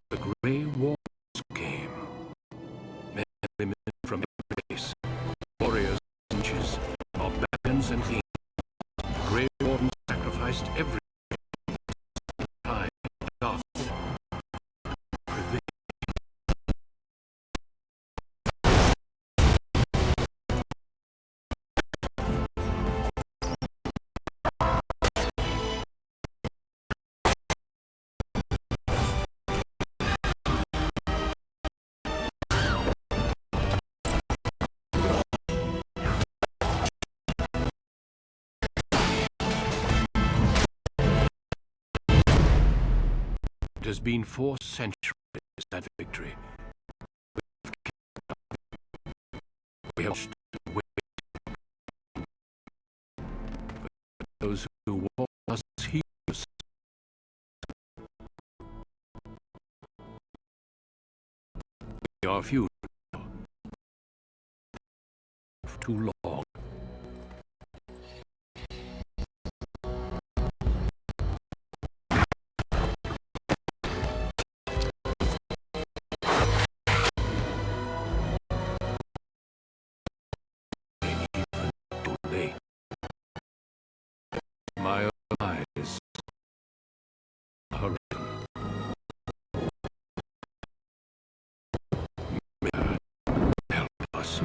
The Grey Wars came. Men and women from every race, warriors and witches, barbarians and kings. The Grey Wardens sacrificed every time dark prevailed. It has been 4 centuries that victory. We have watched and waited for those who war us heroes. We are few now. For too long. Too late. My eyes are help us.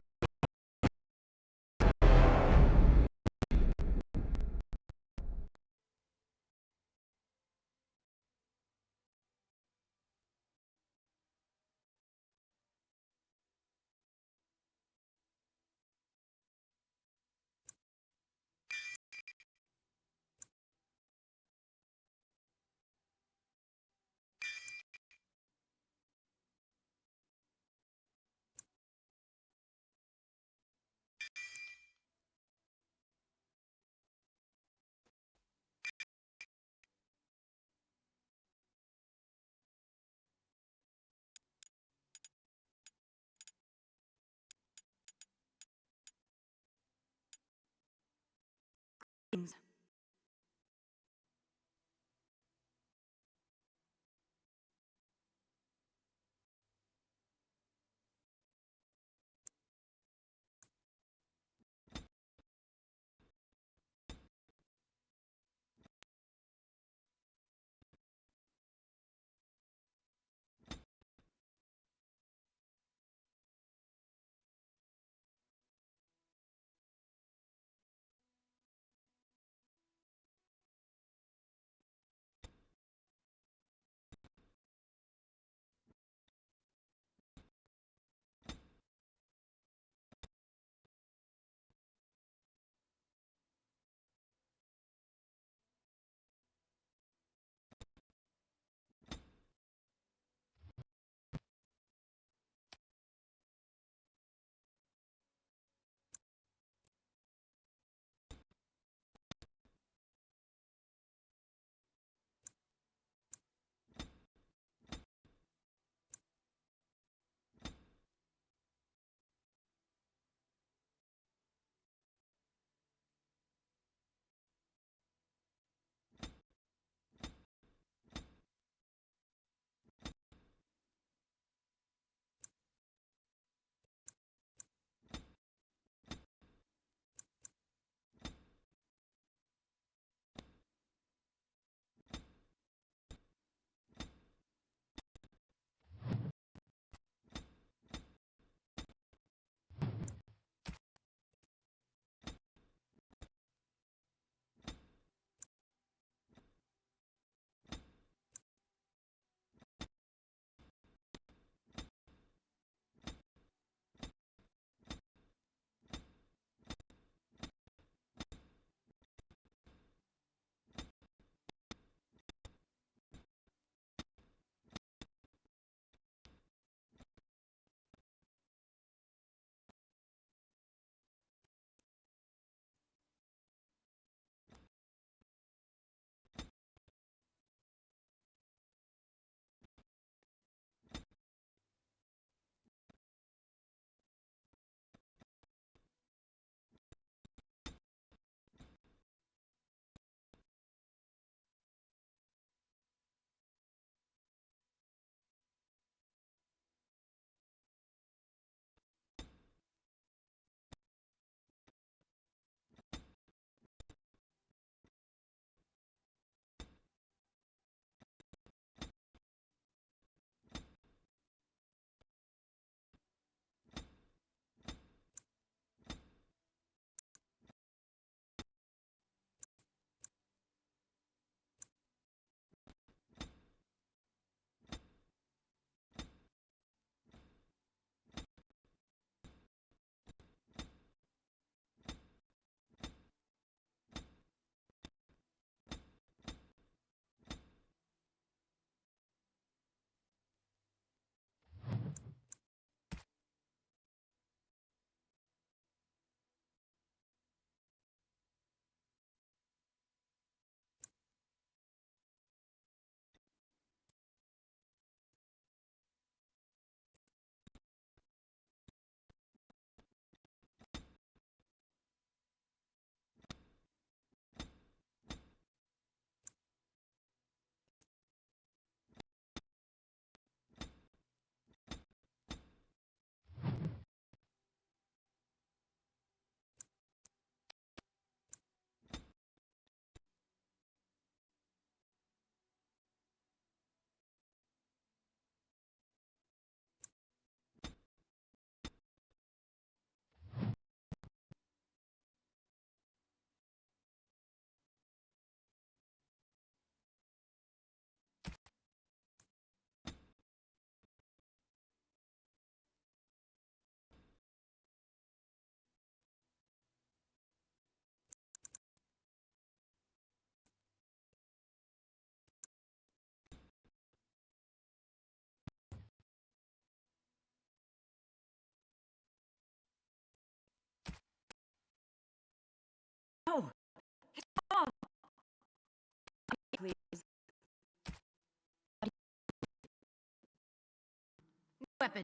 weapon.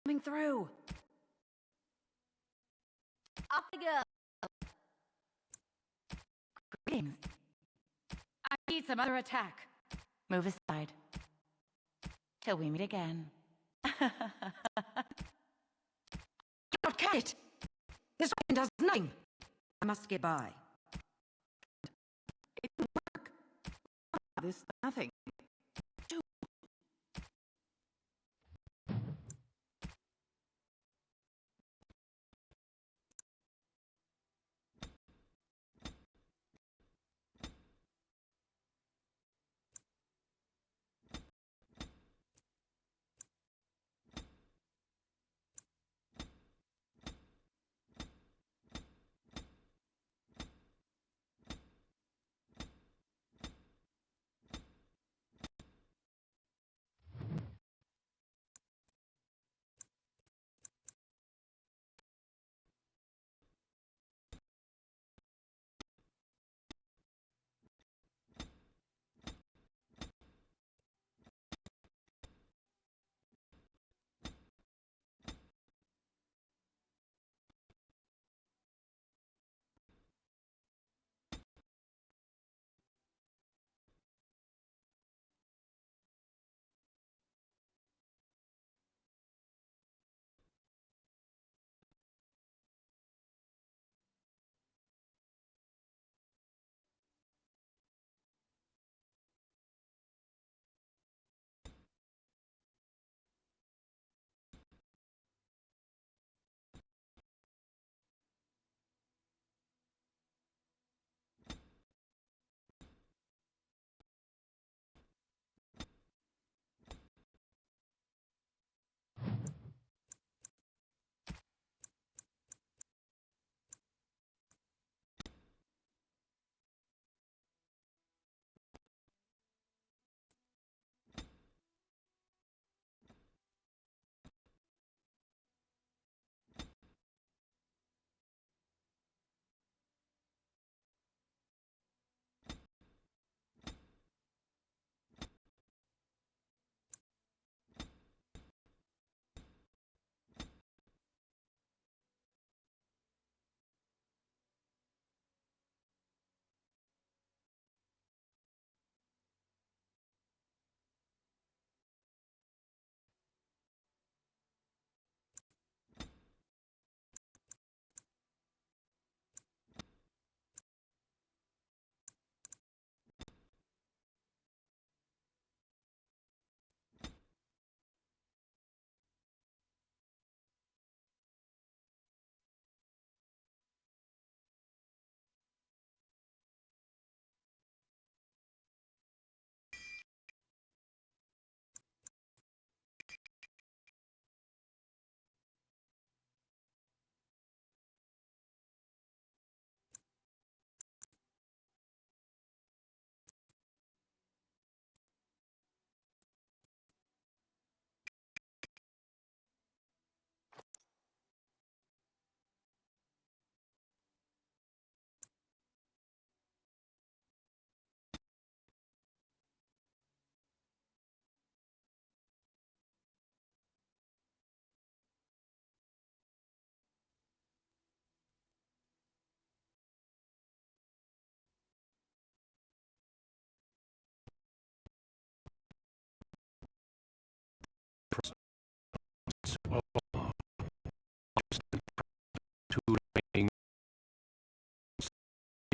Coming through. Off I go. Greetings. I need some other attack. Move aside. Till we meet again. Don't catch it! This weapon does nothing. I must get by. It didn't work. This nothing.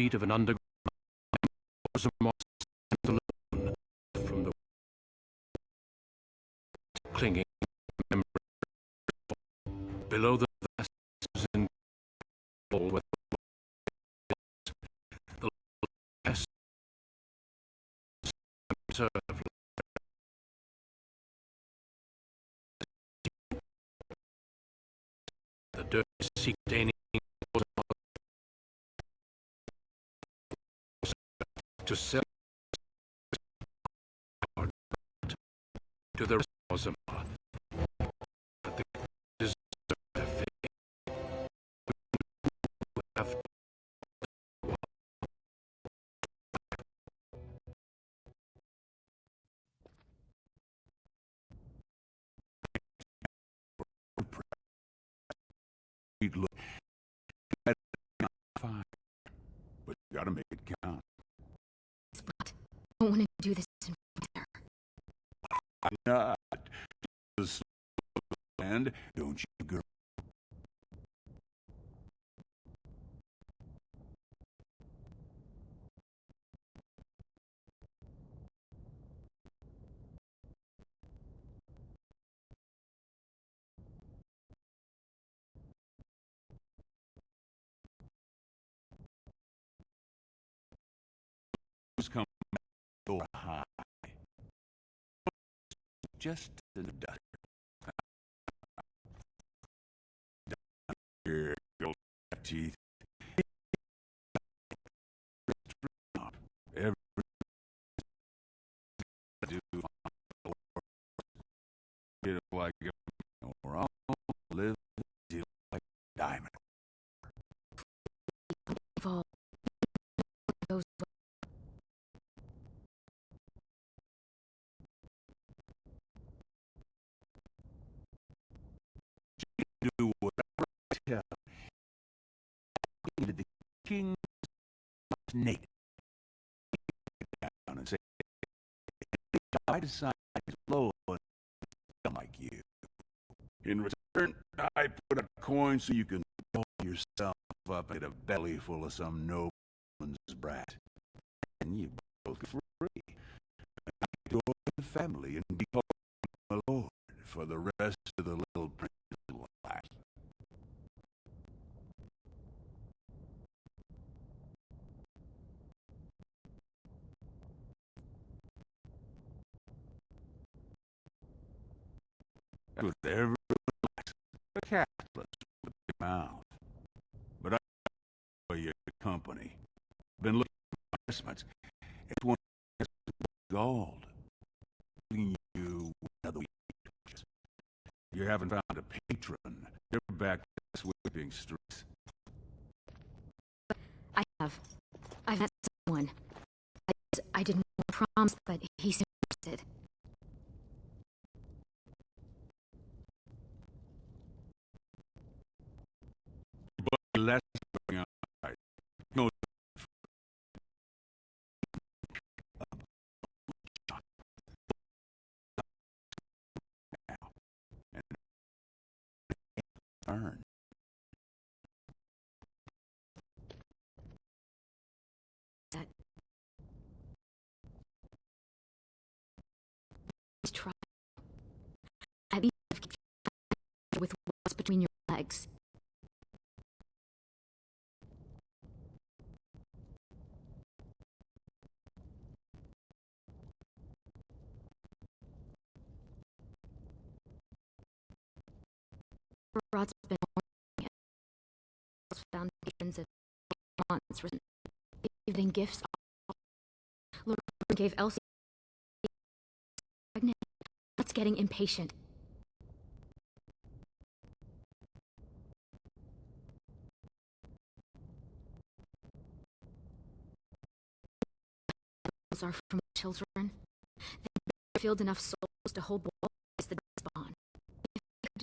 Seat of an underground alone from the clinging member below the vast and with the vast serve the dirty seek staining to sell to the Rose Sabrae, but the deserve their fate. We have look at fine, but you gotta make it count. Spot. I don't want to do this in front of her. I'm not. Just land, don't you, girl? Come so high. Just in the dust. Here, your teeth. Every do it like or I'll live like a diamond. All those Do whatever I tell. To the king's naked. Down and say, I decide to blow like you. In return, I put a coin so you can blow yourself up and get a belly full of some nobleman's brat. And you both get free. And I go to the family and be called my lord for the rest of the little prince's life. That's what everyone likes. A capitalist with a mouth. But I enjoy your company. Been looking at investments. It's one of gold. Giving you another week. You haven't found a patron. You're back to the sweeping streets. I have. I've met someone. I didn't want to promise, but he seemed interested. But less going outside. No. Now. And earn. That try. At least with what's between your legs. Rod's been working at foundations at months, giving gifts. Lord gave Elsie pregnant. That's getting impatient. Are from children. They filled enough souls to hold boys the spawn. If I could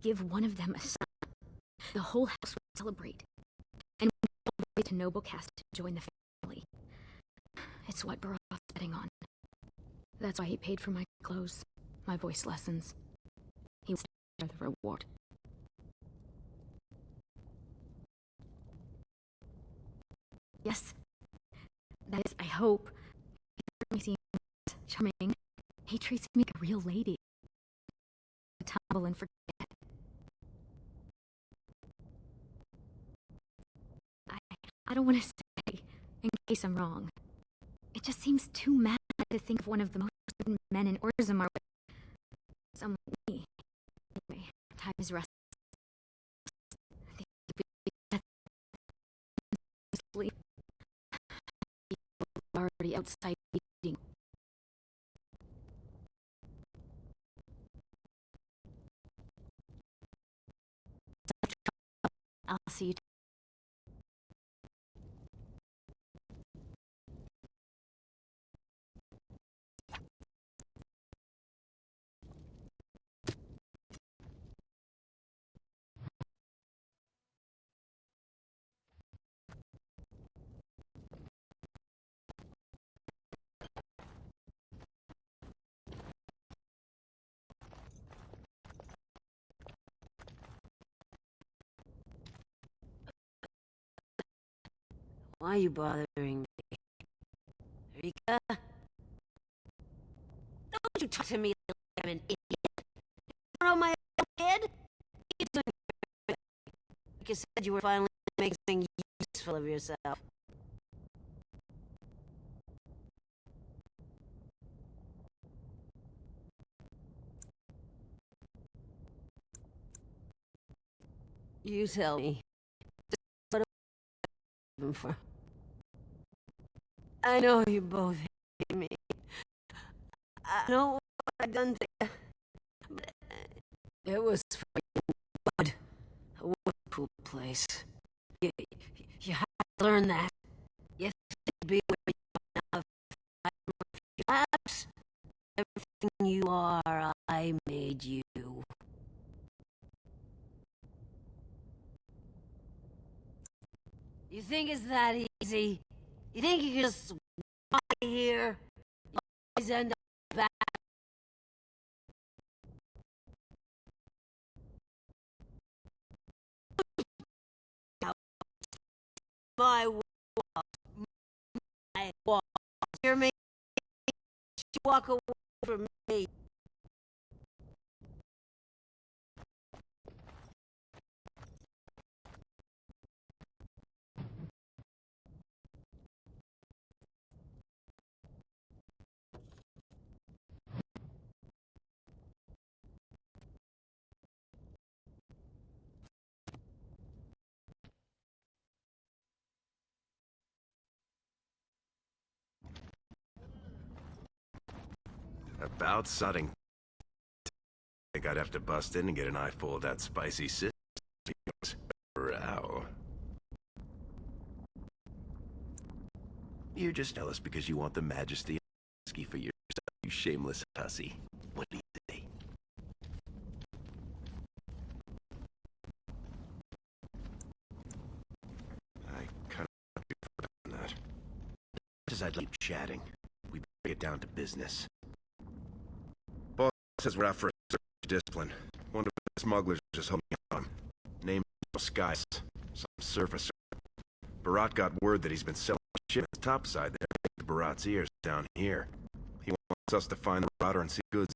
give one of them a son, the whole house would celebrate. And we'd go all the way to Noblecast to join the family. It's what Barof's betting on. That's why he paid for my clothes, my voice lessons. He was the reward. Yes. That is, I hope. He seems charming. He treats me like a real lady. Tumble and forget. I don't want to say, in case I'm wrong. It just seems too mad to think of one of the most important men in Orzammar with someone like me. Anyway, time is restless. I think you'll be sleep. Already outside eating. I'll see you. Why are you bothering me? Rika? Don't you talk to me like I'm an idiot. You know my own kid? You're doing like you said you were finally making something useful of yourself. You tell me. Just what am I for? I know you both hate me. I know what I've done to you. But it was for your blood. What a cool place. You have to learn that. You have to be where you are now. Perhaps everything you are, I made you. You think it's that easy? You think you can just walk here? You always end up back. My walk. My walk. You're making you walk away from me. About sodding. I think I'd have to bust in and get an eyeful of that spicy sister. Row. You're just jealous because you want the majesty of whiskey for yourself, you shameless hussy. What do you say? I kind of forgotten that. As I'd keep chatting, we bring it down to business. Boss says we're out for a search of discipline. One of the smugglers just holding on him. Name's Skies. Some surfacer. Barat got word that he's been selling shit on the top side there. The Barat's ears down here. He wants us to find the router and see goods.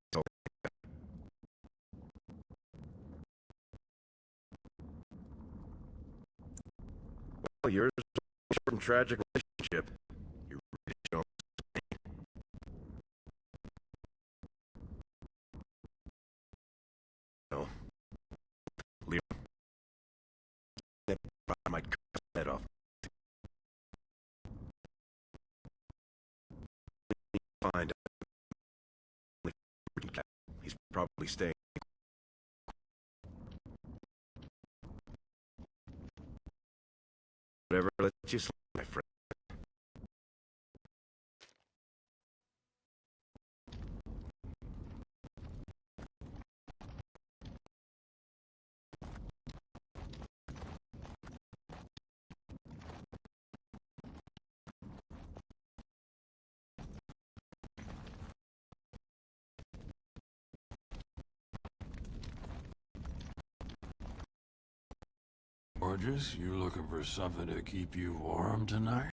Well, yours was a short and tragic relationship. You're ready to show. No. Leo. I might cut his head off. Find out. He's probably staying. Whatever lets you sleep, my friend. Gorgeous, you looking for something to keep you warm tonight?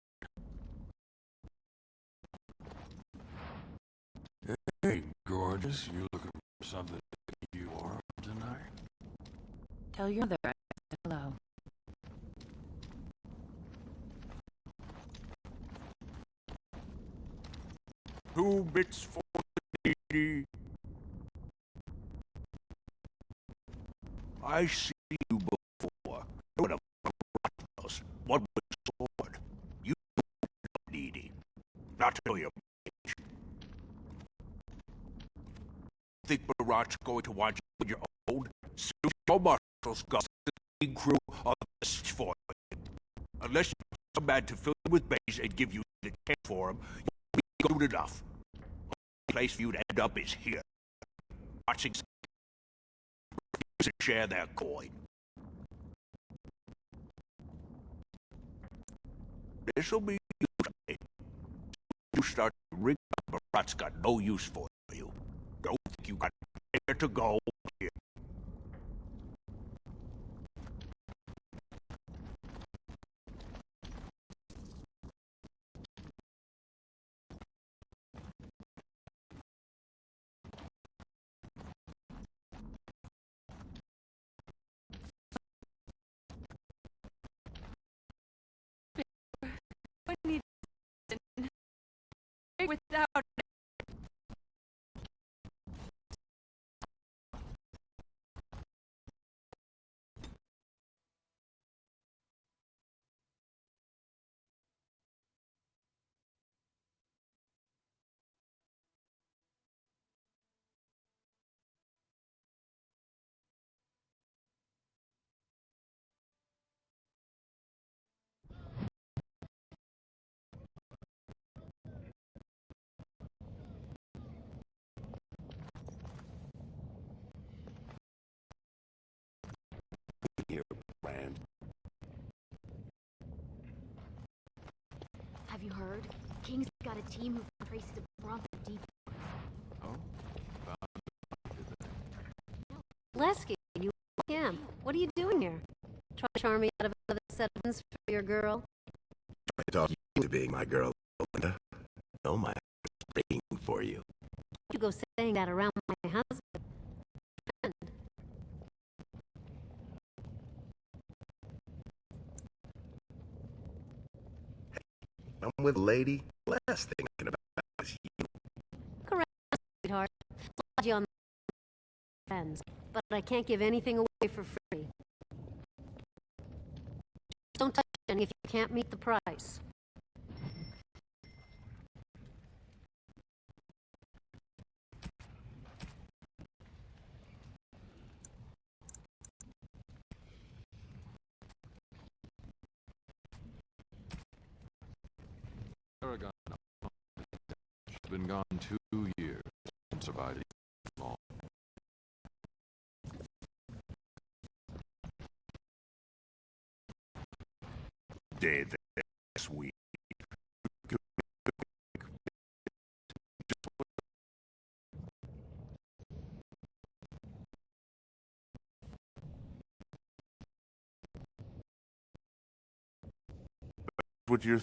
Hey, gorgeous, you looking for something to keep you warm tonight? Tell your mother I said hello. Two bits for the needy. I see you before. What a house. What was sword? You needy. Not to your age. Think Barat's going to want you when you're old? Suit your muscles, got the big crew on the search for you. Unless you're so bad to fill you with base and give you the care for him, you'll be good enough. The place for you to end up is here. Watching to share their coin. This'll be you. You start to ring up, Barat's got no use for you. Don't think you got anywhere to go here. Have you heard? King's got a team who found traces of Bronco deep. Oh? Lesky, you him. What are you doing here? Trying to charm me out of another set of ends for your girl? I talk you into being my girl, Linda. No, my heart's breaking for you. You go saying that around my husband. I'm with a lady. Last thing I'm thinking about is you. Correct, sweetheart. Glad you on friends, but I can't give anything away for free. Just don't touch any if you can't meet the price. Aragon. She's been gone 2 years and survived long. Dead there, sweet. What you're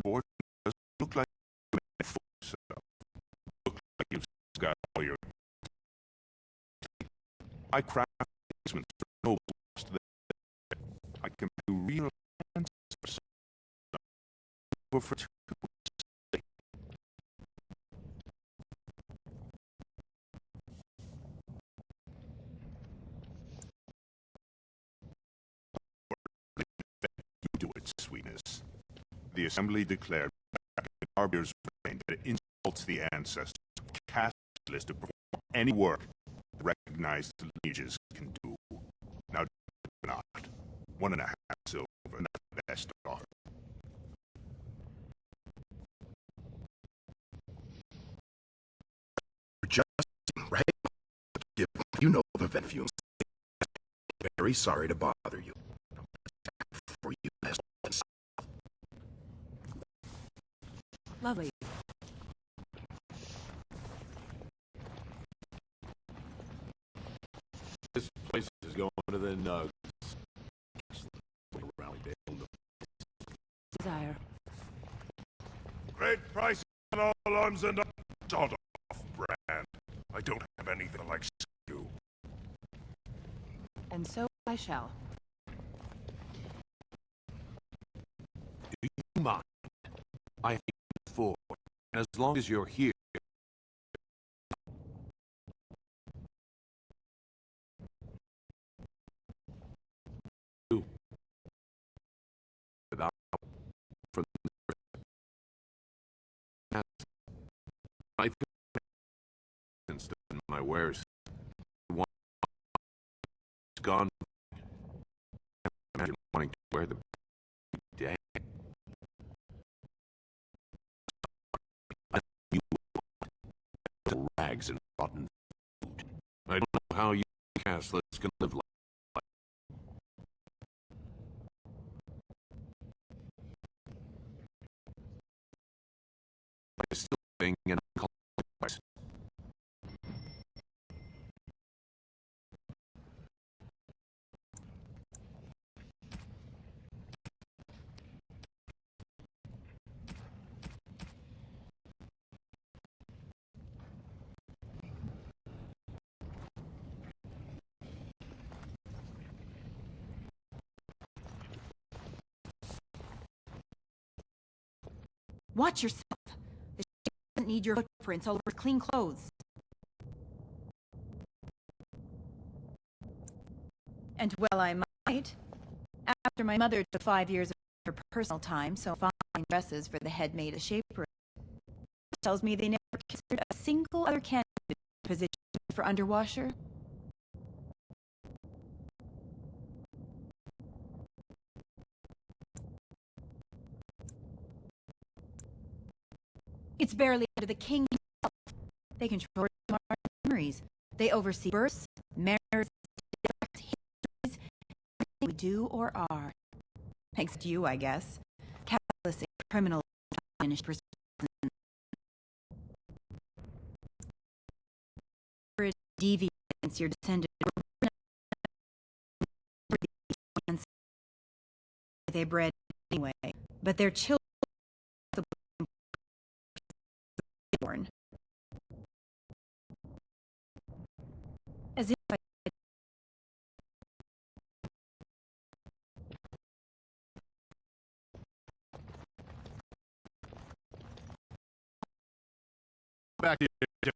board does look like look like you've got all your. I craft basements for nobles. I can do real answers for 2 weeks. You do it, sweetness. The assembly declared back in Arbier's reign that it insults the ancestors, castless to perform any work recognized mages can do. Now, not 1.5 silver, not the best offer. Just right. You know the Venfumes. Very sorry to bother you. For you as Lovely. This place is going to the nugs. Desire. Great prices on all arms and sawed off brand. I don't have anything like you. And so I shall. Do you mind? I hate before, and as long as you're here. Without from I think since then my wares one is gone. Imagine wanting to wear the day. Rags and rotten food. I don't know how you castlets can live like. I still think and price. Watch yourself. The ship doesn't need your footprints all over clean clothes. And well, I might. After my mother took 5 years of her personal time, so fine dresses for the head maid of shaper. Tells me they never considered a single other candidate position for underwasher. It's barely under the king himself. They control our memories. They oversee births, marriages, histories, everything we do or are. Thanks to you, I guess. criminal finished pursuit. Deviance your descendant. They bred anyway, but their children born. As if I Back to you.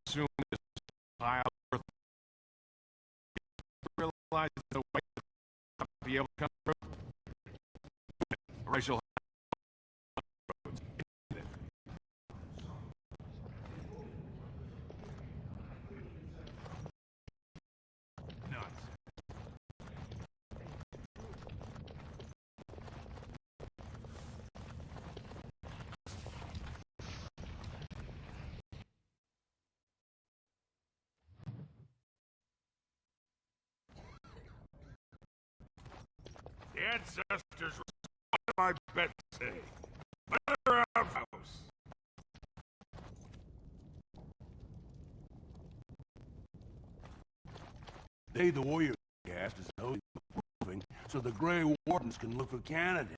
Assume this pile worth realize the way to be able to come through. Racial The ancestors were my bet say. Better have house. They, the warrior caste, is always moving, so the Grey Wardens can look for candidates.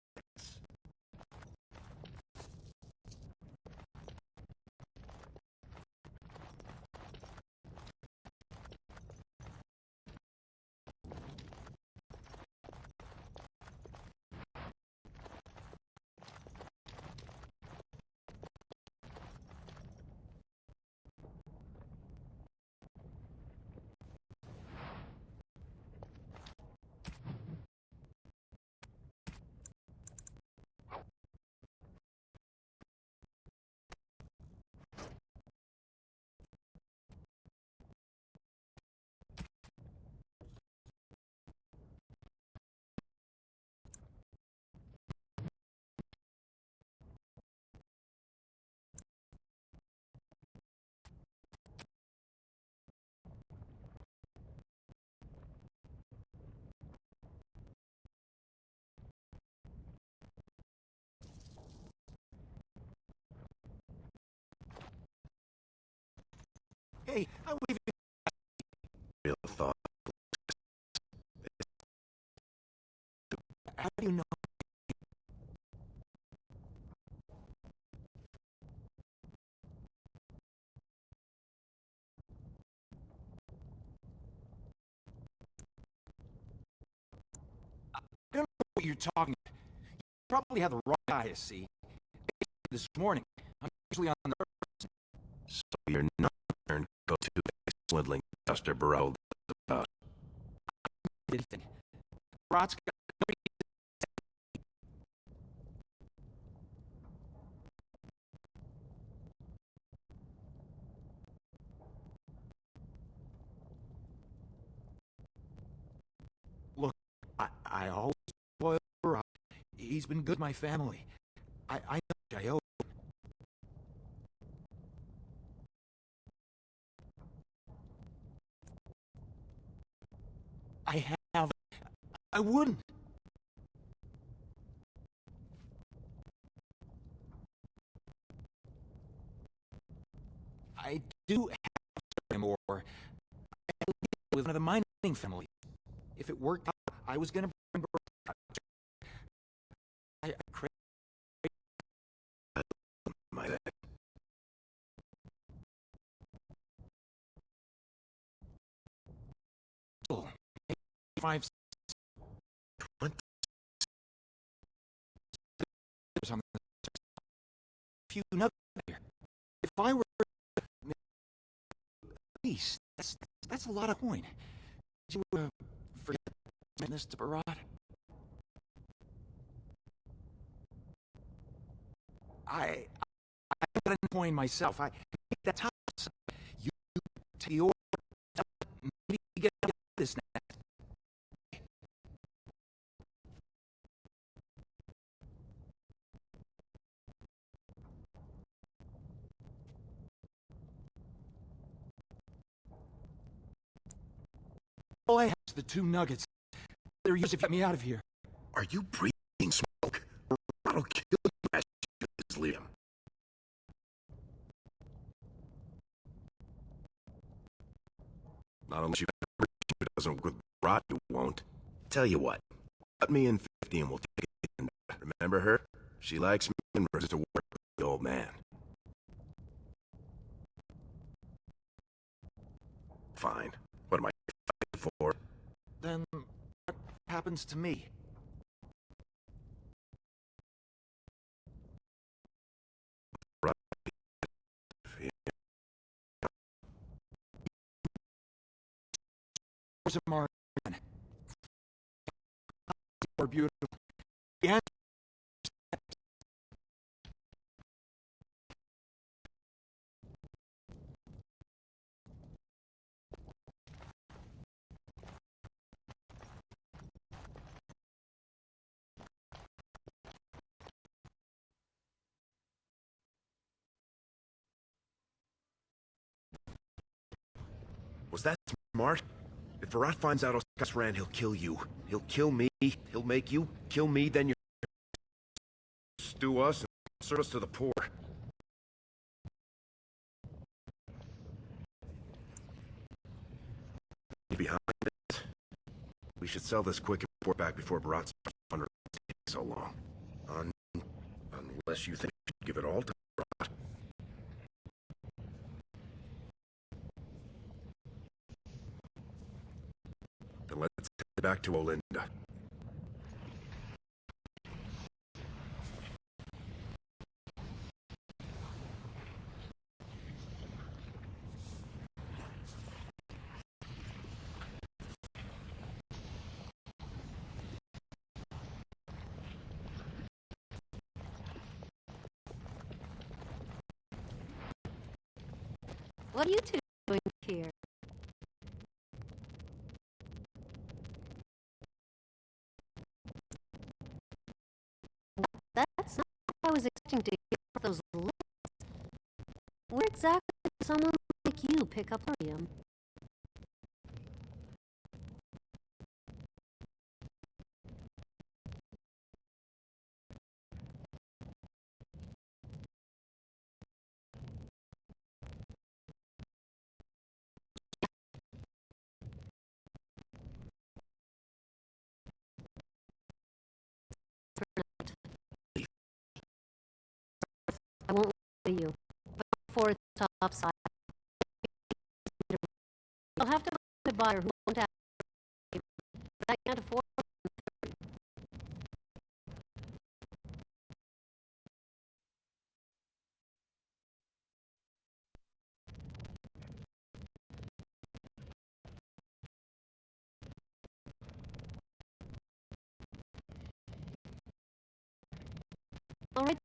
Hey, I would even real thought. How do you know? I don't know what you're talking about. You probably have the wrong guy to see. This morning, I'm usually on the earth. So you're not turned go-to swindling Duster Barrel about. Anything. Brosca. Look, I always spoil Barrot. He's been good to my family. I know I owe. I have. I wouldn't. I do have more. I with one of the mining families. If it worked out, I was gonna bring her. I My bad. crystal. 5 20 on the few nuggets there. If I were at least that's a lot of coin. Did you forget this to Barad? I got a coin myself. I take that top. You take the order. Maybe you get this next. All I have is the 2 nuggets. They're yours if you get me out of here. Are you breathing smoke? That'll kill you as you just leave him. Not unless you if it doesn't work with rot, you won't. Tell you what, cut me in 50 and we'll take it. Remember her? She likes me and refuses to work with the old man. Fine. What am I fighting for? Then what happens to me? Right. Rose Sabrae Lavellan. More beautiful. The answer. Was that smart? If Virat finds out Oscar ran, he'll kill you. He'll kill me. He'll make you kill me, then you'll stew us and serve us to the poor. You behind this? We should sell this quick and report back before Virat's under so long. Unless you think we should give it all to Virat. Then let's head back to Olinda. What are you two doing here? That's not what I was expecting to hear from those lips. Where exactly does someone like you pick up Lurium? I won't lie to you, but before it's topside, I'll have to find a buyer who won't have it, but I can't afford it. All right,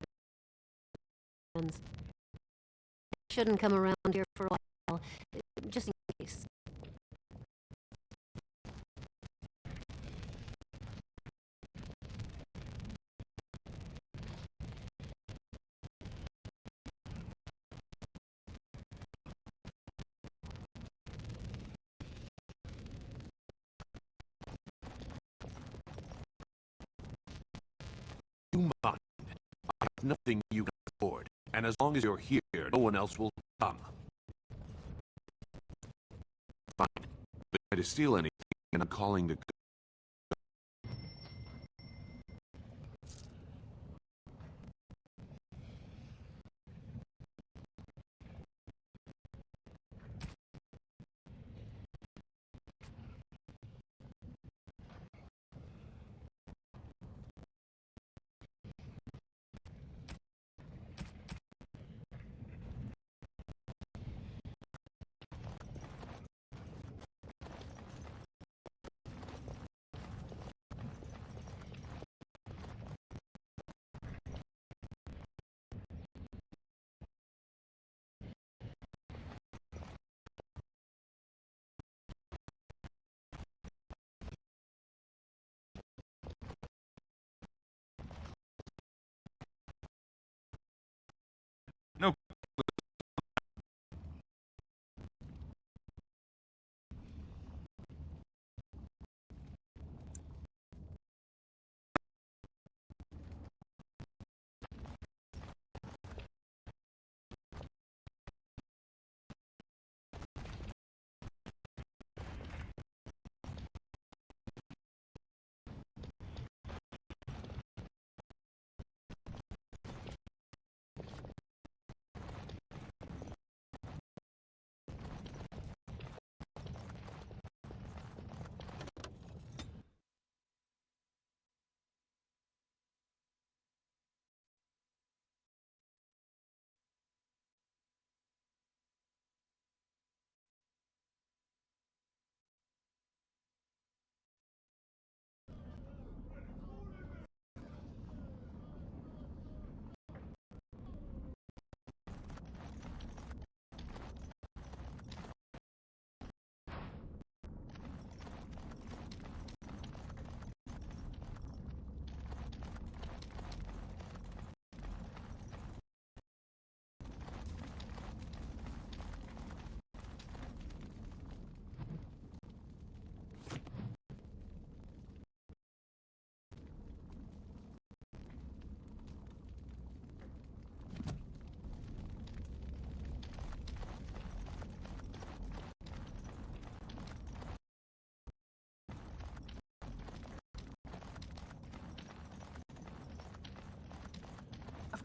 friends. Shouldn't come around here for a while, just in case. You mind. I have nothing you can afford, and as long as you're here, no one else will come. Fine. If I try to steal anything, and I'm calling the...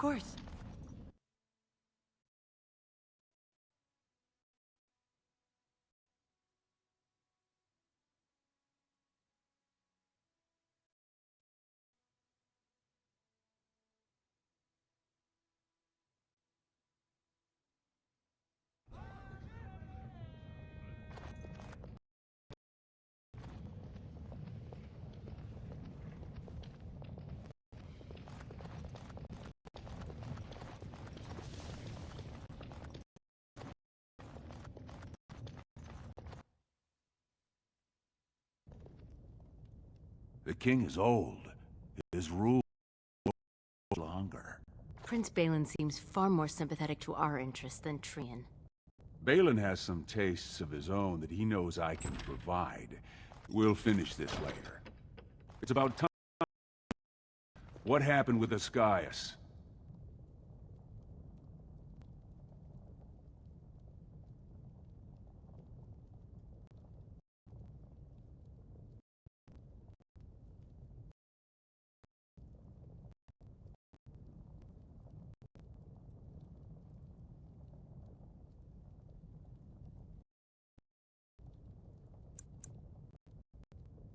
course. The king is old. His rule is longer. Prince Balin seems far more sympathetic to our interests than Trian. Balin has some tastes of his own that he knows I can provide. We'll finish this later. It's about time. What happened with Ascaius?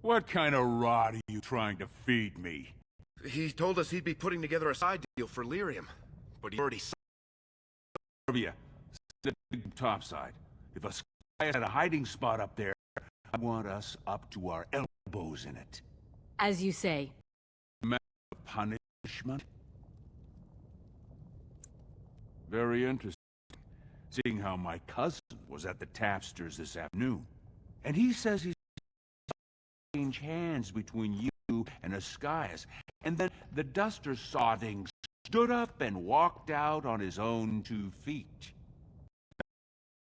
What kind of rot are you trying to feed me? He told us he'd be putting together a side deal for Lyrium, but he already signed. Corvia, the big topside. If Ascaius had a hiding spot up there, I want us up to our elbows in it. As you say. Matter of punishment? Very interesting. Seeing how my cousin was at the tapsters this afternoon. And he says he's change hands between you and Ascaius. And then the duster sodding stood up and walked out on his own 2 feet.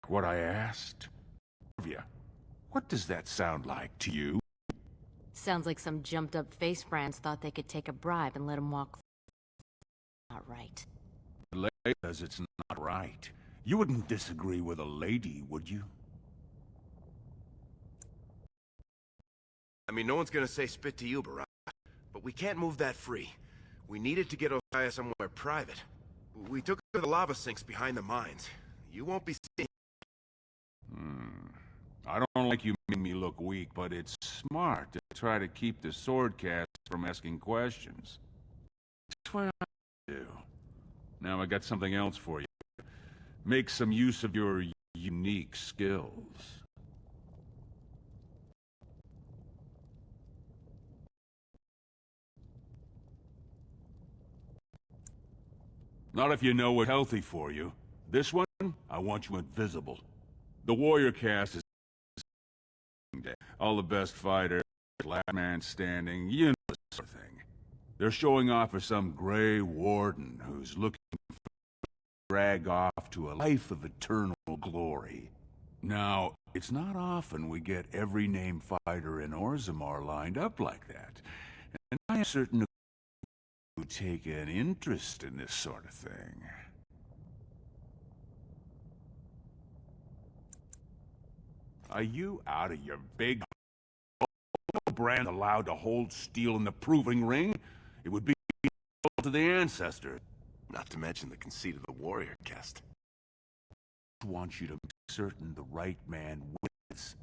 What I asked? Corvia, what does that sound like to you? Sounds like some jumped-up face brands thought they could take a bribe and let him walk. Not right. The lady says it's not right. You wouldn't disagree with a lady, would you? I mean, no one's gonna say spit to you, Barab. But we can't move that free. We needed to get Osaya somewhere private. We took her to the lava sinks behind the mines. You won't be seeing. I don't like you making me look weak, but it's smart to try to keep the swordcast from asking questions. That's what I do. Now I got something else for you. Make some use of your unique skills. Not if you know what's healthy for you. This one, I want you invisible. The warrior cast is all the best fighters, last man standing, you know this sort of thing. They're showing off for some gray warden who's looking to drag off to a life of eternal glory. Now, it's not often we get every named fighter in Orzammar lined up like that. And I am certain who take an interest in this sort of thing. Are you out of your big brand allowed to hold steel in the proving ring? It would be to the ancestors. Not to mention the conceit of the warrior cast. I want you to make certain the right man wins.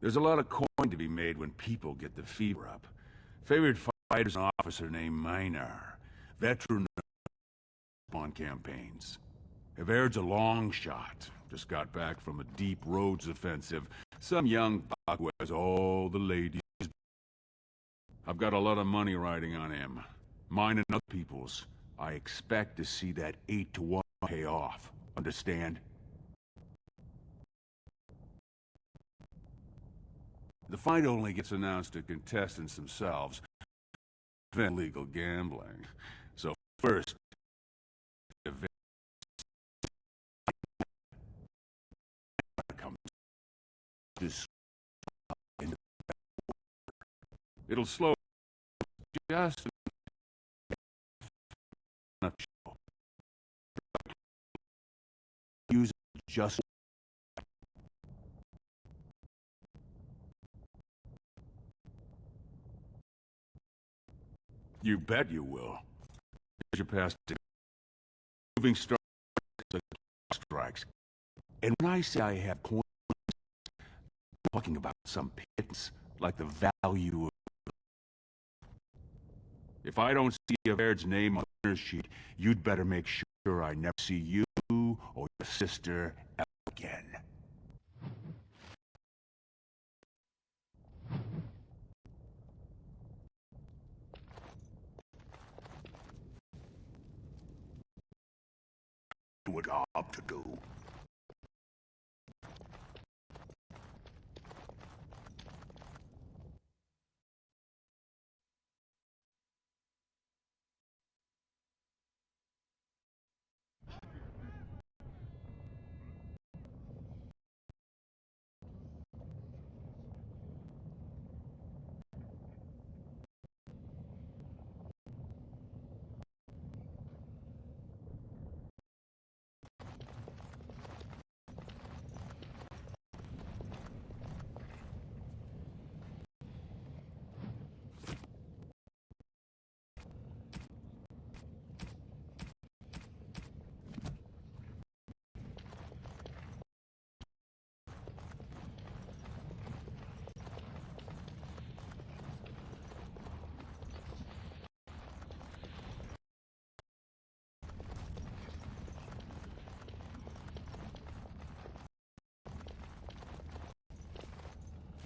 There's a lot of coin to be made when people get the fever up. Favorite fighter's an officer named Minar, veteran on campaigns. Evaird's a long shot. Just got back from a deep roads offensive. Some young buck who has all the ladies. I've got a lot of money riding on him. Mine and other people's. I expect to see that 8-to-1 pay off. Understand? The fight only gets announced to contestants themselves. Then legal gambling. So first, comes this. It'll slow just enough. Use it just. You bet you will. Here's your past. moving strikes, the strikes. And when I say I have coins, I'm talking about some pittance, like the value of... If I don't see a Baird's name on the sheet, you'd better make sure I never see you or your sister ever again. What I have to do.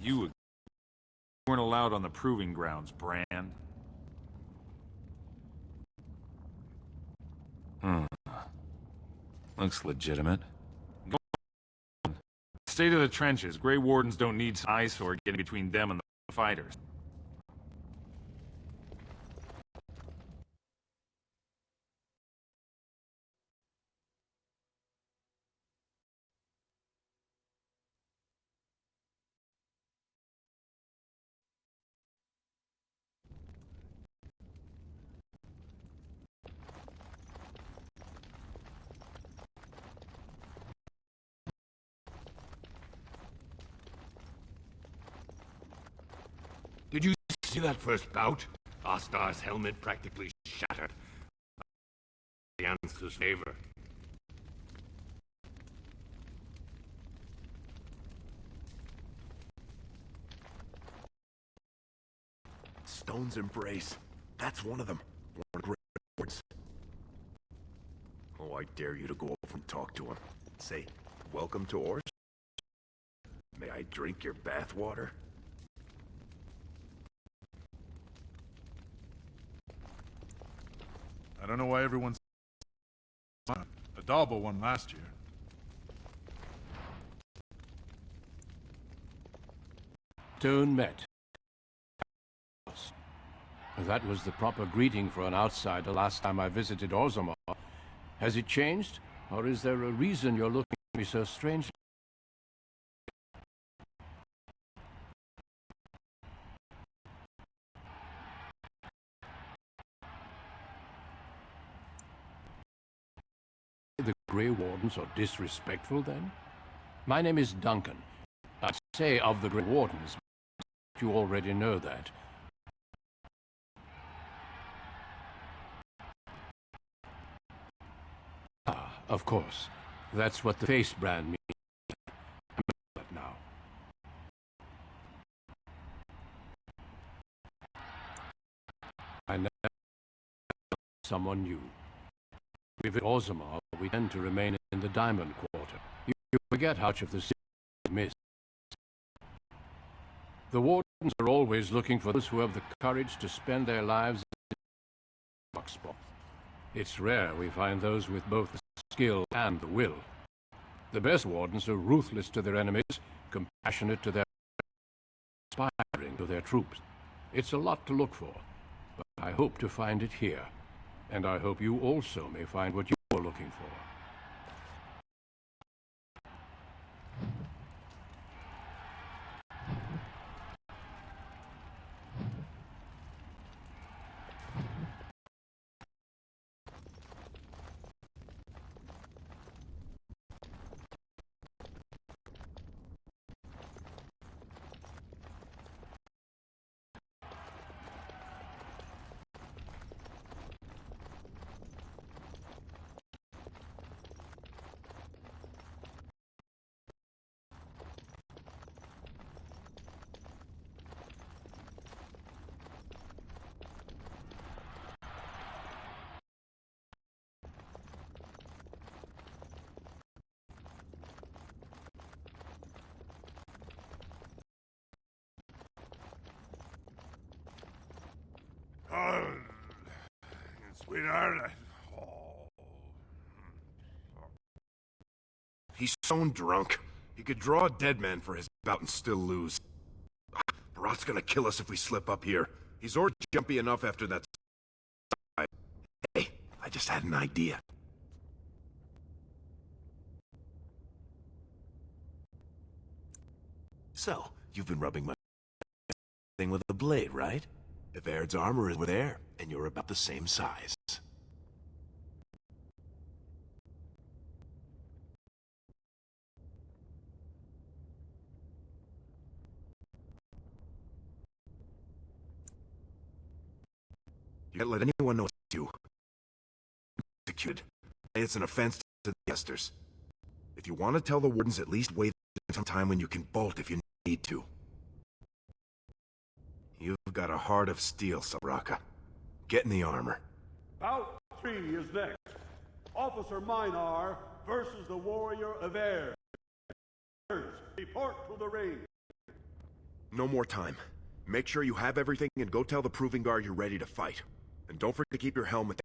You weren't allowed on the proving grounds, Brand. Looks legitimate. Go on. Stay to the trenches. Grey Wardens don't need eyesore getting between them and the fighters. Did you see that first bout? Astar's helmet practically shattered. The answer's favor. Stone's Embrace. That's one of them. One of Grey Wardens. Oh, I dare you to go over and talk to him. Say, welcome to Ors. May I drink your bathwater? I don't know why everyone's... Adalbo won last year. Tone met. That was the proper greeting for an outsider last time I visited Orzammar. Has it changed? Or is there a reason you're looking at me so strangely? The Grey Wardens are disrespectful, then? My name is Duncan. I'd say of the Grey Wardens, but you already know that. Ah, of course. That's what the face brand means. I remember that now. I never someone new. With Orzammar, we tend to remain in the Diamond Quarter. You forget how much of the city is missed. The Wardens are always looking for those who have the courage to spend their lives in the dark spot. It's rare we find those with both the skill and the will. The best Wardens are ruthless to their enemies, compassionate to their inspiring to their troops. It's a lot to look for, but I hope to find it here. And I hope you also may find what you're looking for. Oh, sweetheart. He's so drunk. He could draw a dead man for his bout and still lose. Barot's gonna kill us if we slip up here. He's already jumpy enough after that. Hey, I just had an idea. So, you've been rubbing my thing with a blade, right? Evaird's armor is over there, and you're about the same size. You can't let anyone know it's you. Executed. It's an offense to the Esters. If you want to tell the wardens, at least wait some time when you can bolt if you need to. You've got a heart of steel, Sabrae. Get in the armor. Bout 3 is next. Officer Minar versus the warrior Evair. Report to the ring. No more time. Make sure you have everything and go tell the Proving Guard you're ready to fight. And don't forget to keep your helmet.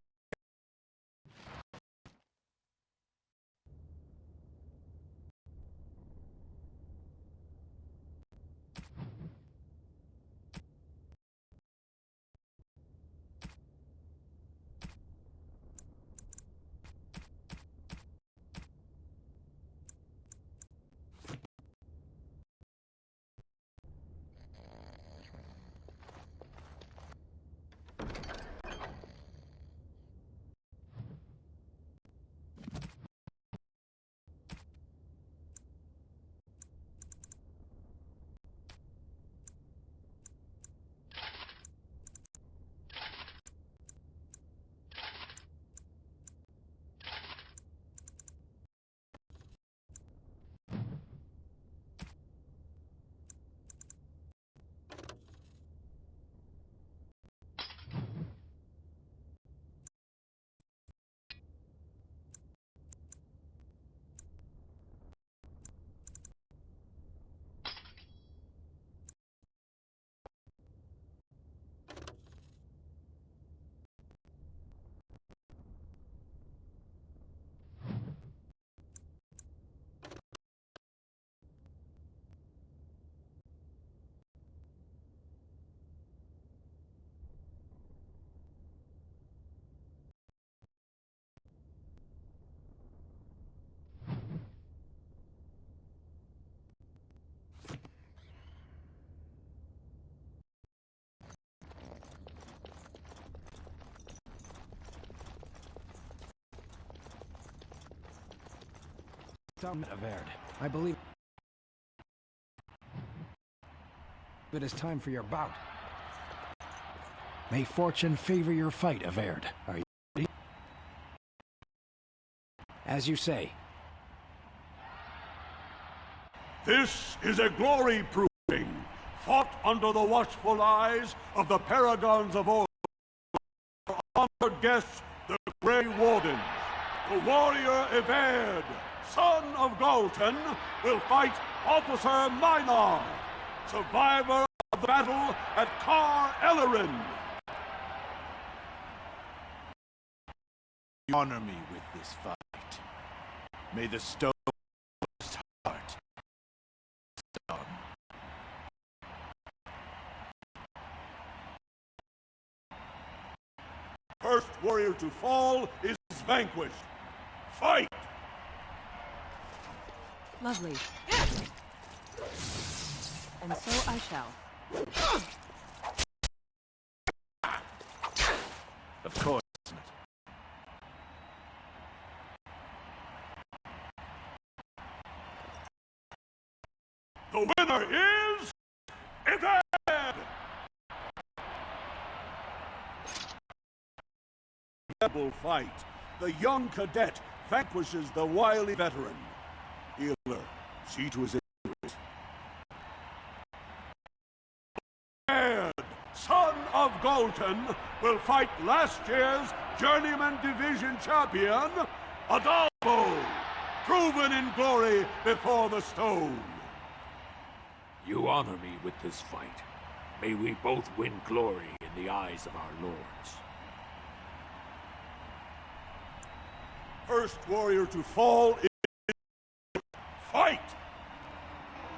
Evaird, I believe it is time for your bout. May fortune favor your fight, Evaird. Are you ready? As you say. This is a glory proving, fought under the watchful eyes of the paragons of Order. Honored guests, the Grey Wardens. The warrior Evaird, son of Galton, will fight Officer Minar, survivor of the battle at Car Ellerin. You honor me with this fight. May the stone heart stone. First warrior to fall is vanquished. Fight! Lovely. And so I shall. Of course. The winner is Evaird! Rebel fight. The young cadet vanquishes the wily veteran. Healer, see to his injuries. Evaird, son of Galton, will fight last year's Journeyman Division champion, Adalbo, proven in glory before the stone. You honor me with this fight. May we both win glory in in the eyes of our lords. First warrior to fall is... Fight!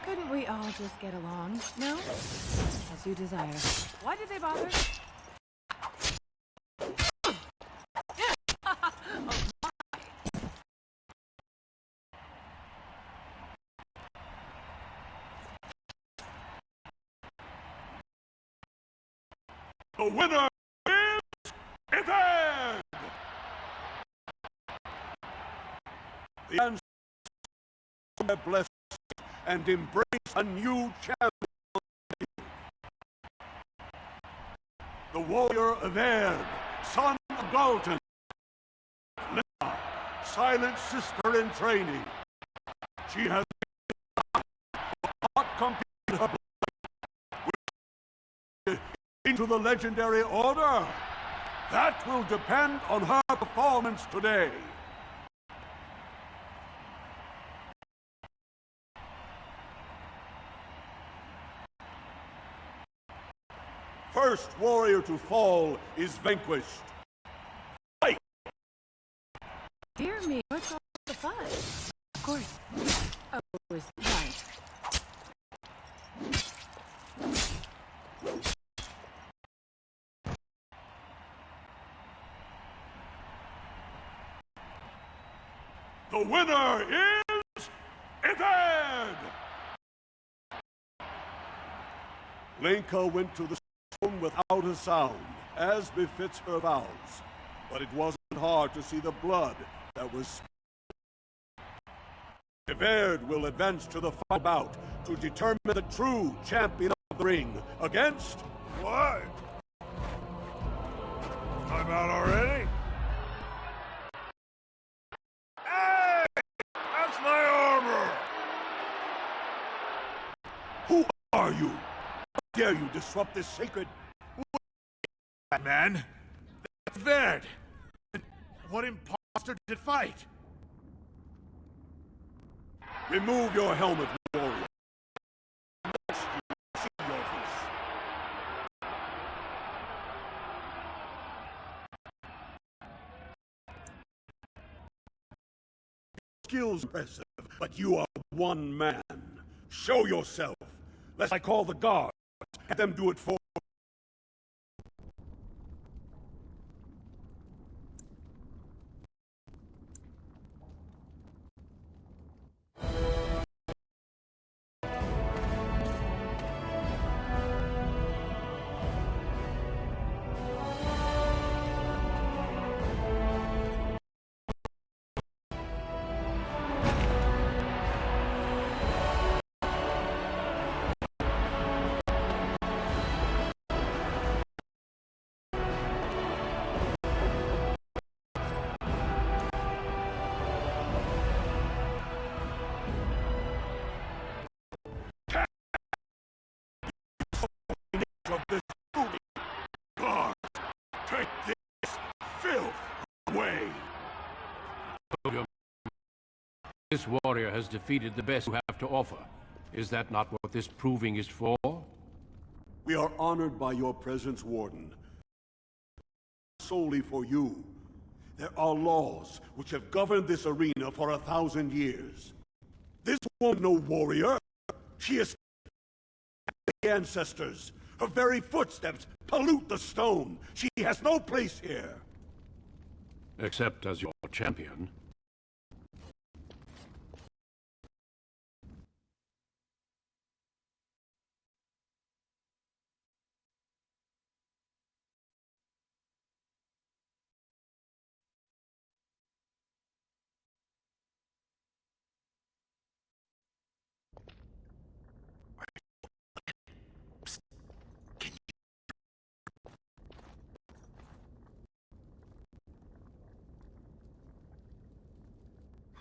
Couldn't we all just get along? No? As you desire. Why did they bother? The winner is Eved! The ancestors have blessed and embrace a new champion. The warrior Eved, son of Galton. Lena, silent sister in training. She has not competed her blood into the legendary order. That will depend on her performance today. First warrior to fall is vanquished. Fight! Dear me, what's all the fuss? Of course. Oh, is right. The winner is Eved! Lenka went to the stone without a sound, as befits her vows. But it wasn't hard to see the blood that was... Eved will advance to the final bout to determine the true champion of the ring against... What? I'm out already? Hey! That's my armor! Who are you? How dare you disrupt this sacred... Man, that's Verd. What imposter did fight? Remove your helmet, warrior. Next, you see your face. Skills impressive, but you are one man. Show yourself, lest I call the guards. Have them do it for... of this booty. Guards, take this filth away. This warrior has defeated the best you have to offer. Is that not what this proving is for? We are honored by your presence, Warden. Solely for you. There are laws which have governed this arena for 1,000 years. This woman, no warrior. She is the ancestors. Her very footsteps pollute the stone. She has no place here. Except as your champion.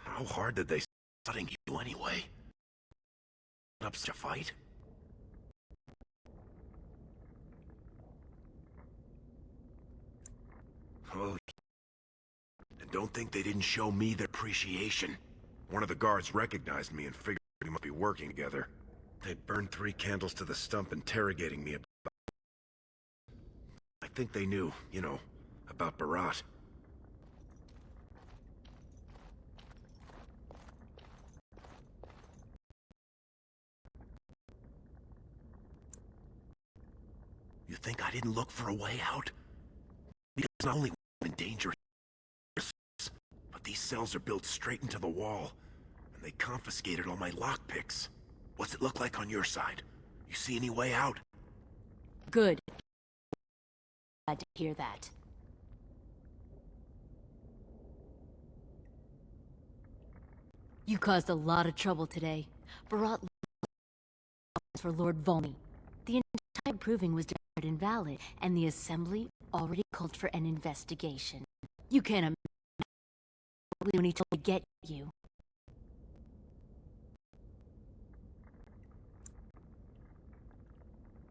How hard did they studying you anyway? Up to fight? Oh, and don't think they didn't show me their appreciation. One of the guards recognized me and figured we must be working together. They burned 3 candles to the stump interrogating me about think they knew, you know, about Barat. You think I didn't look for a way out? Because not only we're in danger, but these cells are built straight into the wall, and they confiscated all my lockpicks. What's it look like on your side? You see any way out? Good. Glad to hear that. You caused a lot of trouble today. Barat for Lord Volney. The entire proving was declared invalid, and the Assembly already called for an investigation. You can't imagine we need to get you.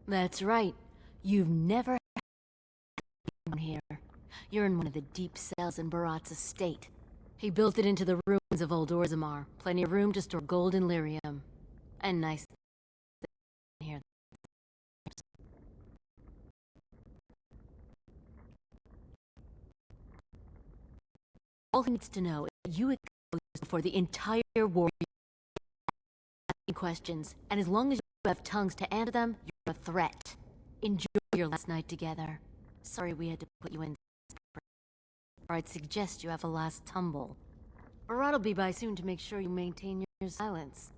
That's right. You've never had anyone here. You're in one of the deep cells in Barat's estate. He built it into the ruins of Old Orzammar. Plenty of room to store gold and lyrium. And nice here. All he needs to know is you exposed before the entire war. Asking questions, and as long as you have tongues to answer them, you're a threat. Enjoy your last night together. Sorry we had to put you in, or I'd suggest you have a last tumble. Barat will be by soon to make sure you maintain your silence.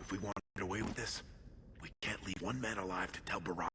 If we want to get away with this, we can't leave one man alive to tell Barat.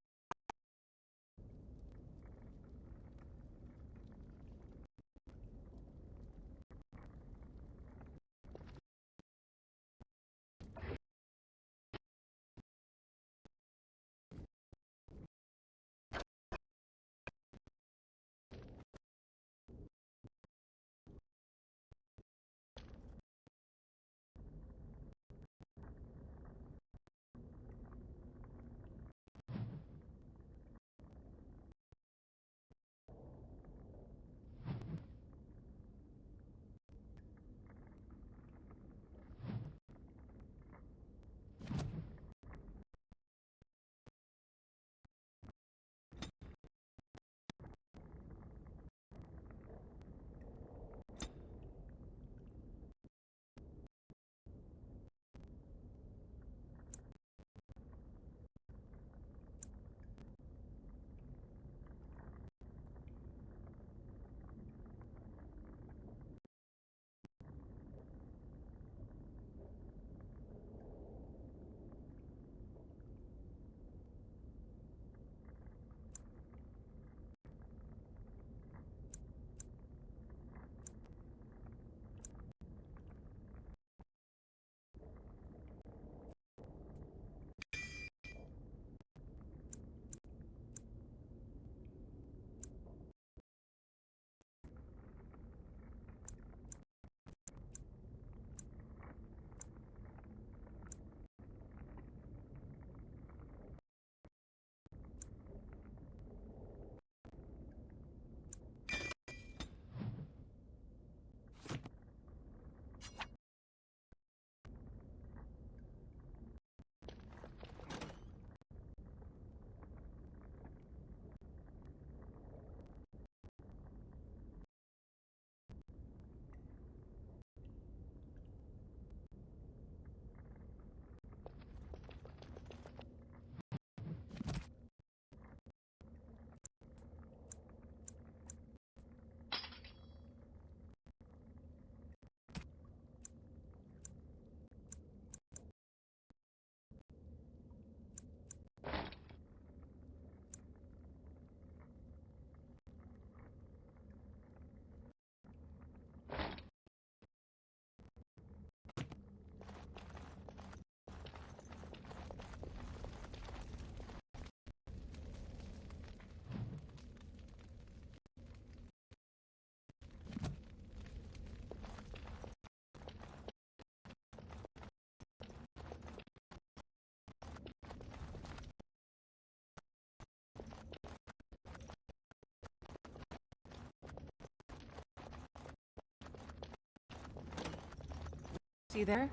You there?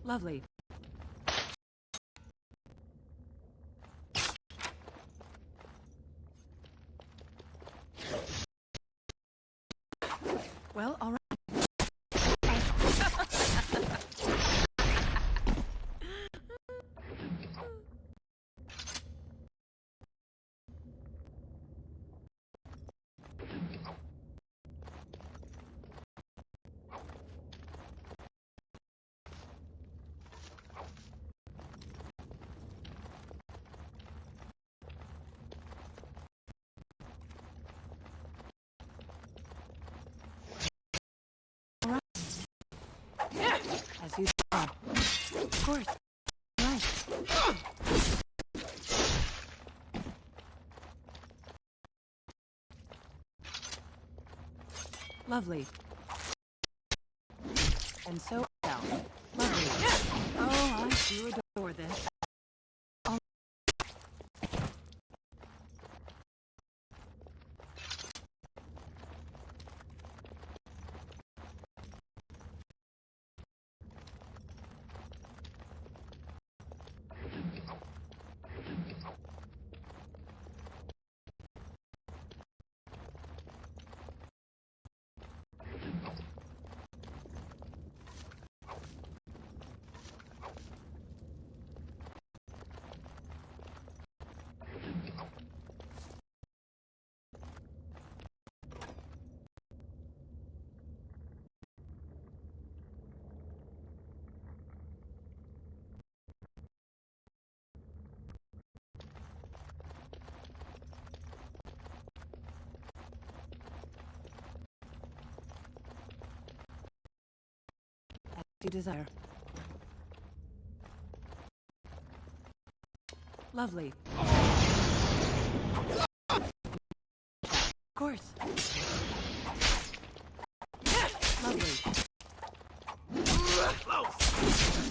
Lovely. Well, all right. As you saw. Of course. Right. Lovely. And so down. Lovely. Oh, I do adore this. As you desire. Lovely. Of course. Lovely.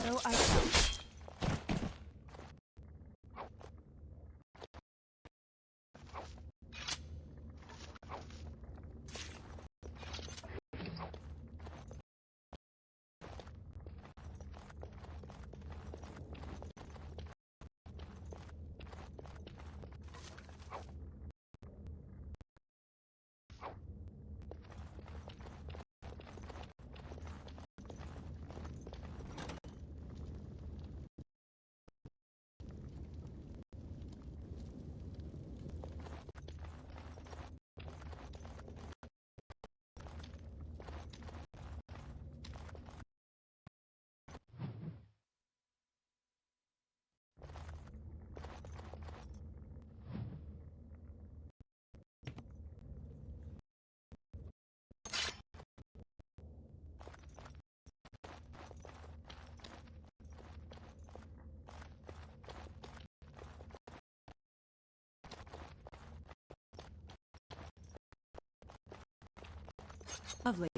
So I shall. Lovely.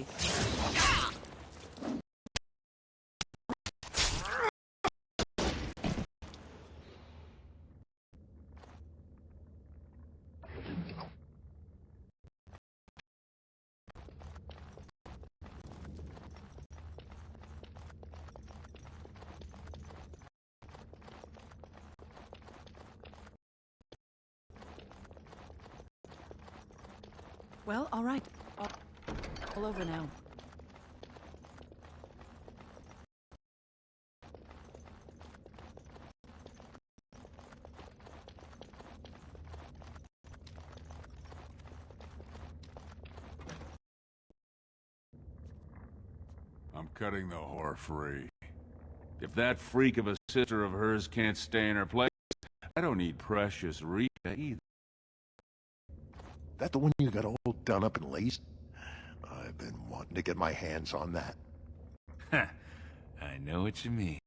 Well, all right. All over now. I'm cutting the whore free. If that freak of a sister of hers can't stay in her place, I don't need precious Rita either. That the one you got all done up and laced? I've been wanting to get my hands on that. I know what you mean.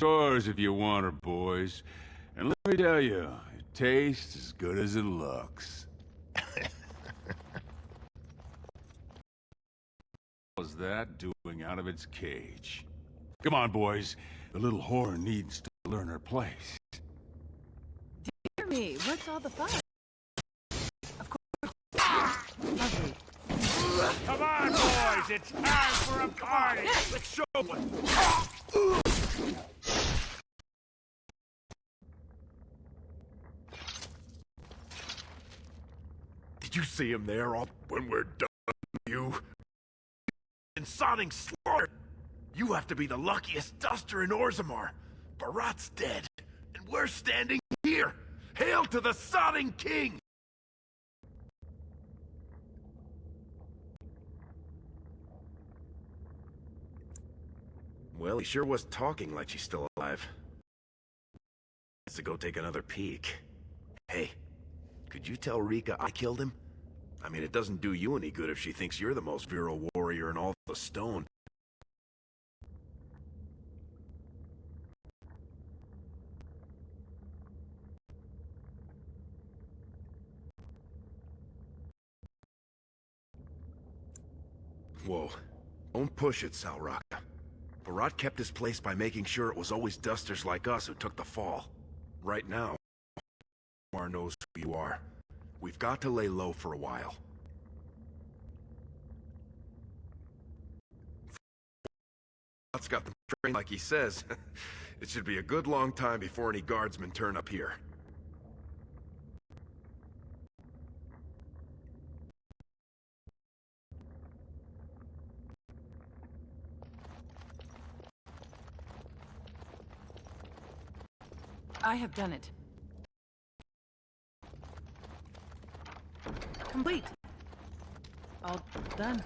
Yours if you want her, boys. And let me tell you, it tastes as good as it looks. What's that doing out of its cage? Come on, boys. The little whore needs to learn her place. Dear me, what's all the fuss? Of course. Lovely. Come on, boys! Boys, it's time for a party! Let's show what... Did you see him there? All when we're done with you? And sodding slaughter! You have to be the luckiest duster in Orzammar. Barat's dead, and we're standing here! Hail to the sodding king! Well, he sure was talking like she's still alive. Has to go take another peek. Hey, could you tell Rika I killed him? I mean, it doesn't do you any good if she thinks you're the most virile warrior in all the stone. Whoa. Don't push it, Salraka. Barat kept his place by making sure it was always dusters like us who took the fall. Right now, Mar knows who you are. We've got to lay low for a while. Barat's got them trained like he says. It should be a good long time before any guardsmen turn up here. I have done it. Complete. All done.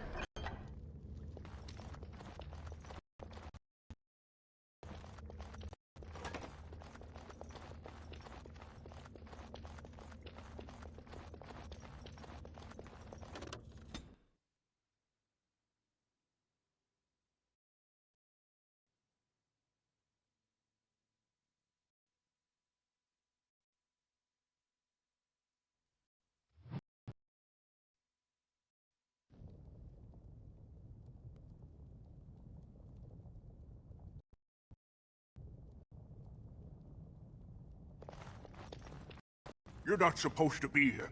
You're not supposed to be here.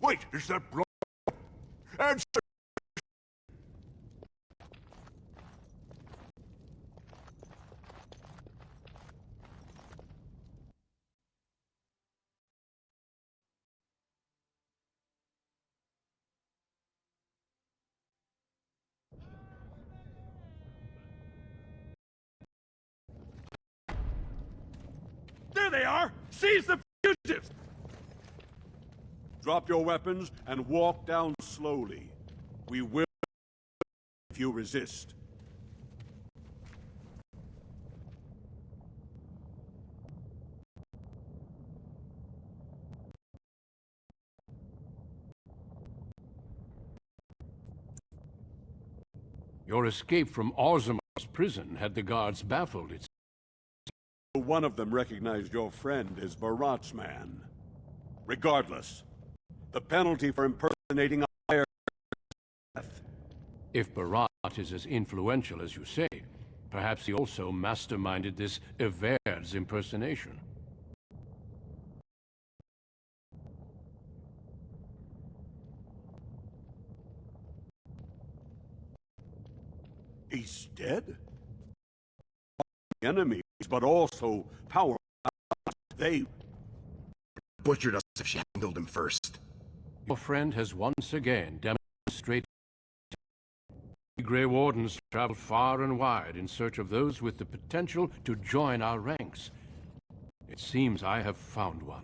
Wait, is that bro? Answer! There they are! Seize the fugitives! Drop your weapons and walk down slowly. We will if you resist. Your escape from Orzammar's prison had the guards baffled. It's One of them recognized your friend as Barat's man. Regardless, the penalty for impersonating a higher death. If Barat is as influential as you say, perhaps he also masterminded this Evaird's impersonation. He's dead? Enemies, but also powerful. They butchered us if she handled him first. Your friend has once again demonstrated. The Grey Wardens travel far and wide in search of those with the potential to join our ranks. It seems I have found one.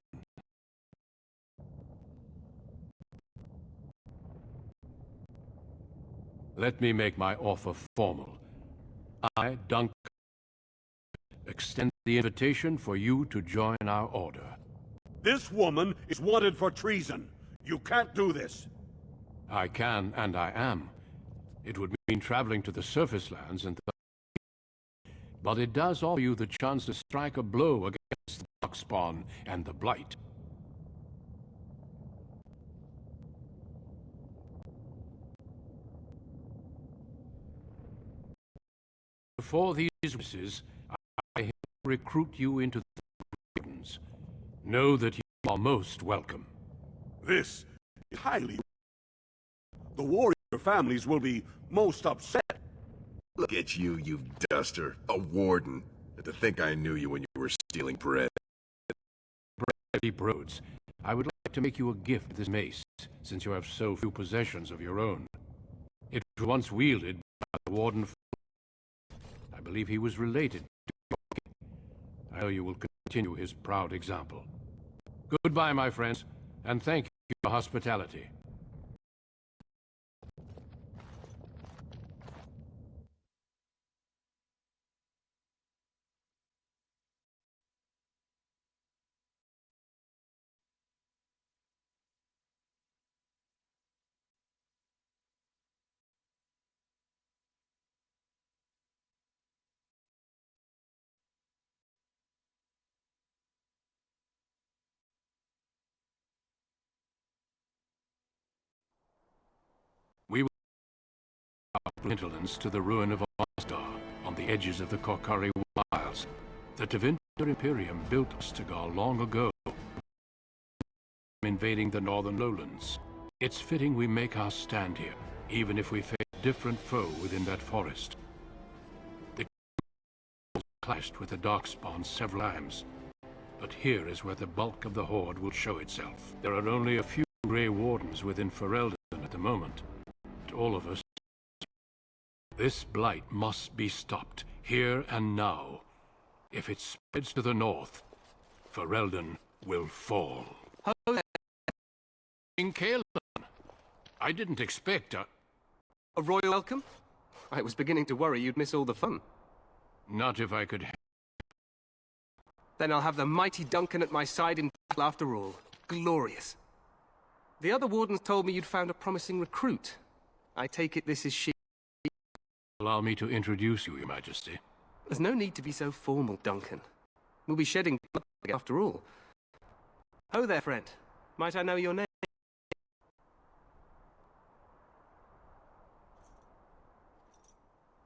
Let me make my offer formal. I, Duncan, extend the invitation for you to join our order. This woman is wanted for treason. You can't do this. I can, and I am. It would mean traveling to the surface lands and but it does offer you the chance to strike a blow against the Darkspawn and the Blight. For these witnesses, I recruit you into the Ravens. Know that you are most welcome. This is highly... The warrior families will be most upset. Look at you, you duster. A warden. And to think I knew you when you were stealing bread. Deep roads. I would like to make you a gift of this mace, since you have so few possessions of your own. It was once wielded by the warden. I believe he was related to you. I know you will continue his proud example. Goodbye, my friends, and thank you for your hospitality. We will our hinterlands to the ruin of Ozdar, on the edges of the Korkari Wilds. The Tevinter Imperium built Ostagar long ago, invading the northern lowlands. It's fitting we make our stand here, even if we face a different foe within that forest. The clashed with the Darkspawn several times, but here is where the bulk of the Horde will show itself. There are only a few Grey Wardens within Ferelden at the moment. All of us. This blight must be stopped, here and now. If it spreads to the north, Ferelden will fall. King Caelan, I didn't expect a royal welcome? I was beginning to worry you'd miss all the fun. Not if I could. Then I'll have the mighty Duncan at my side in battle after all. Glorious. The other wardens told me you'd found a promising recruit. I take it this is she. Allow me to introduce you, Your Majesty. There's no need to be so formal, Duncan. We'll be shedding blood after all. Oh there, friend. Might I know your name?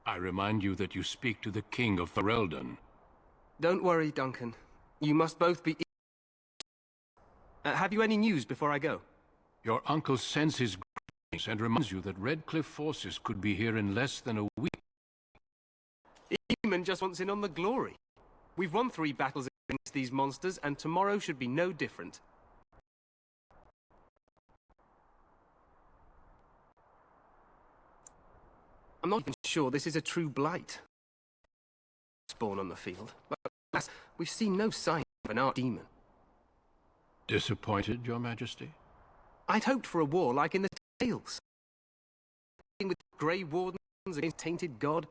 I remind you that you speak to the King of Ferelden. Don't worry, Duncan. You must both be... have you any news before I go? Your uncle sends his greetings and reminds you that Redcliffe forces could be here in less than a week. Eamon just wants in on the glory. We've won 3 battles against these monsters, and tomorrow should be no different. I'm not even sure this is a true blight. Spawn on the field, but alas, we've seen no sign of an archdemon. Disappointed, Your Majesty? I'd hoped for a war like in the tales. With Grey Wardens against Tainted God,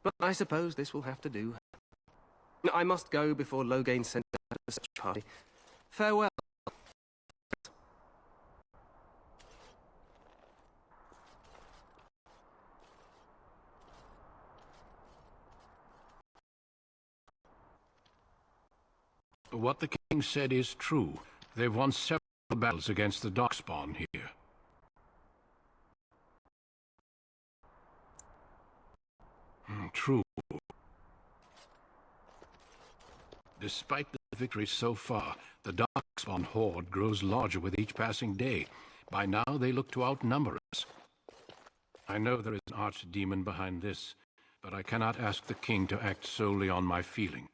but I suppose this will have to do. I must go before Loghain sends out a search party. Farewell. What the king said is true. They've won several battles against the Darkspawn here. True. Despite the victory so far, the Darkspawn horde grows larger with each passing day. By now, they look to outnumber us. I know there is an archdemon behind this, but I cannot ask the king to act solely on my feeling.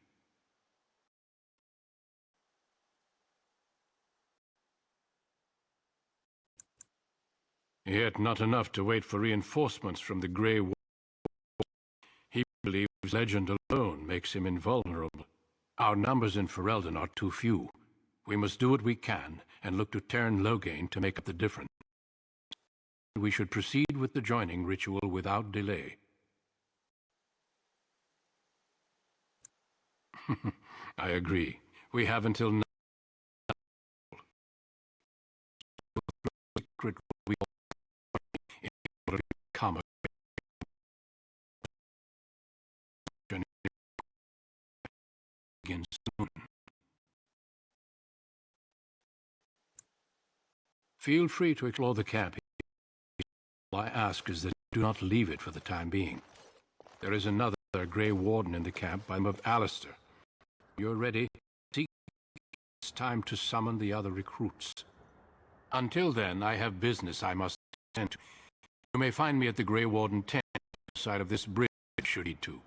Yet not enough to wait for reinforcements from the Grey Wardens. He believes legend alone makes him invulnerable. Our numbers in Ferelden are too few. We must do what we can and look to Teyrn Loghain to make up the difference. We should proceed with the joining ritual without delay. I agree. We have until now. Secret we in order to become begin soon. Feel free to explore the camp. All I ask is that you do not leave it for the time being. There is another Grey Warden in the camp by the name of Alistair. You're ready. It's time to summon the other recruits. Until then, I have business I must attend to. You may find me at the Grey Warden tent, side of this bridge, should need to.